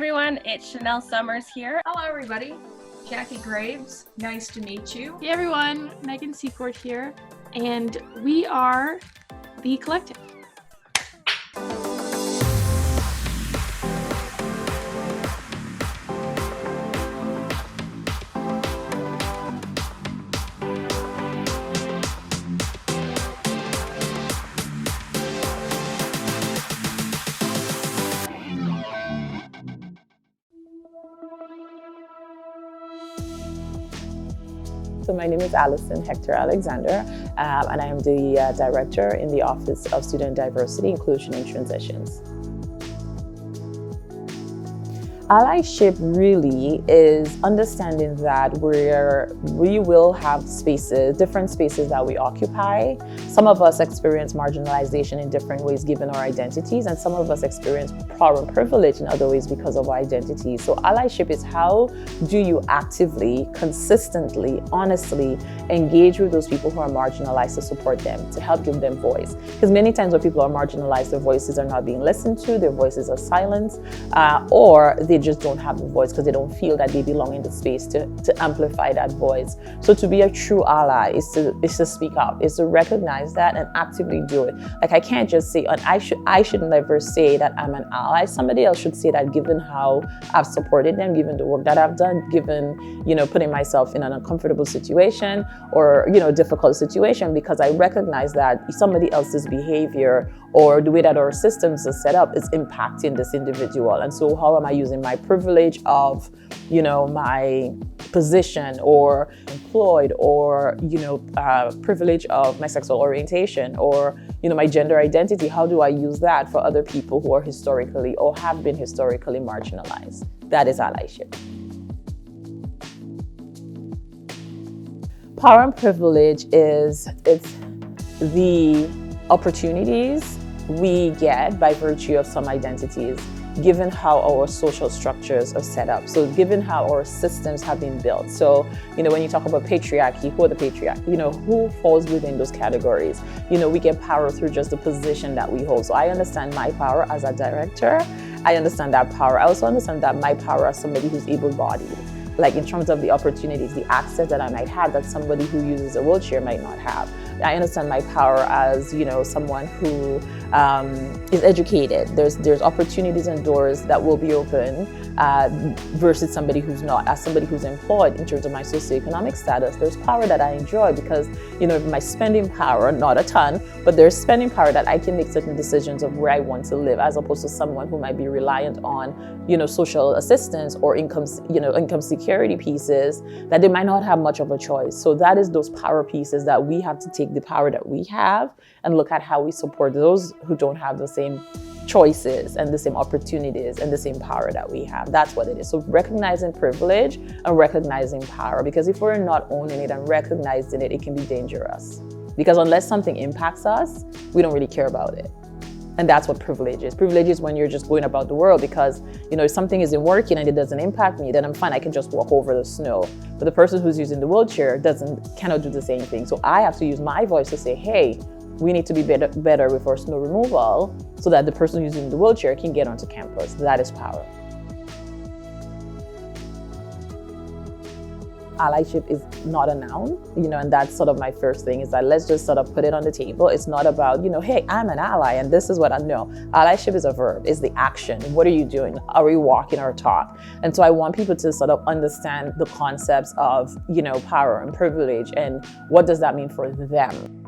everyone, it's Chanel Summers here. Hello everybody, Jackie Graves, nice to meet you. Hey everyone, Megan Secord here, and we are The Collective. So my name is Allison Hector-Alexander, and I am the Director in the Office of Student Diversity, Inclusion, and Transitions. Allyship really is understanding that we will have spaces, different spaces that we occupy. Some of us experience marginalization in different ways given our identities, and some of us experience power and privilege in other ways because of our identities. So allyship is how do you actively, consistently, honestly engage with those people who are marginalized to support them, to help give them voice. Because many times when people are marginalized, their voices are not being listened to, their voices are silenced, or they just don't have a voice because they don't feel that they belong in the space to amplify that voice. So to be a true ally is to speak up, is to recognize that and actively do it. Like I can't just say, I should never say that I'm an ally. Somebody else should say that given how I've supported them, given the work that I've done, given, putting myself in an uncomfortable situation or, difficult situation, because I recognize that somebody else's behavior or the way that our systems are set up is impacting this individual. And so how am I using my privilege of, my position or employed or, privilege of my sexual orientation or, my gender identity? How do I use that for other people who are historically or have been historically marginalized? That is allyship. Power and privilege it's the opportunities we get by virtue of some identities, given how our social structures are set up. So given how our systems have been built. So, when you talk about patriarchy, who are the patriarchy? Who falls within those categories? We get power through just the position that we hold. So I understand my power as a director. I understand that power. I also understand that my power as somebody who's able-bodied. Like in terms of the opportunities, the access that I might have that somebody who uses a wheelchair might not have. I understand my power as, someone who is educated. There's opportunities and doors that will be open versus somebody who's not. As somebody who's employed, in terms of my socioeconomic status, there's power that I enjoy because, my spending power, not a ton, but there's spending power that I can make certain decisions of where I want to live, as opposed to someone who might be reliant on, social assistance or income security pieces that they might not have much of a choice. So that is those power pieces that we have to take the power that we have and look at how we support those who don't have the same choices and the same opportunities and the same power that we have. That's what it is. So recognizing privilege and recognizing power, because if we're not owning it and recognizing it, it can be dangerous. Because unless something impacts us, we don't really care about it. And that's what privilege is. Privilege is when you're just going about the world because, if something isn't working and it doesn't impact me, then I'm fine. I can just walk over the snow. But the person who's using the wheelchair cannot do the same thing. So I have to use my voice to say, hey, we need to be better with our snow removal so that the person using the wheelchair can get onto campus. That is power. Allyship is not a noun, and that's sort of my first thing is that let's just sort of put it on the table. It's not about, hey, I'm an ally and this is what I know. Allyship is a verb, is the action. What are you doing? Are we walking our talk? And so I want people to sort of understand the concepts of, power and privilege and what does that mean for them.